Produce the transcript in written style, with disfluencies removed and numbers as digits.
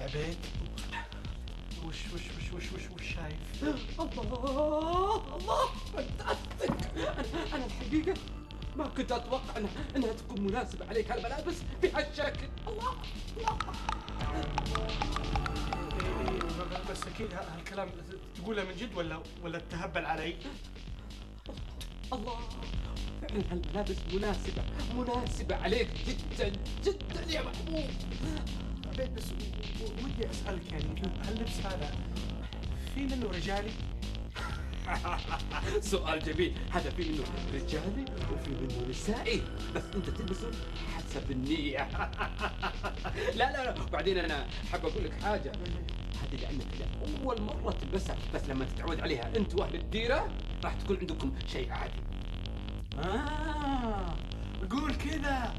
عبيد، وش شايف؟ الله فانتاستيك. أنا الحقيقة ما كنت أتوقع أنها تكون مناسبة عليك هالملابس بهالشكل. الله بس اكيد هالكلام تقوله من جد ولا تهبل علي؟ الله، فعلا هالملابس مناسبة عليك جدا جدا يا محبوب. عبيد بس ودي اسالك، يعني هاللبس هذا في منه رجالي؟ سؤال جميل. هذا في منه رجالي وفي منه نسائي، بس انت تلبسه حسب النية. لا بعدين انا حاب اقول لك حاجة. هذه لانك اول مرة تلبسها، بس لما تتعود عليها انت واهل الديرة راح تكون عندكم شيء عادي. قول كذا.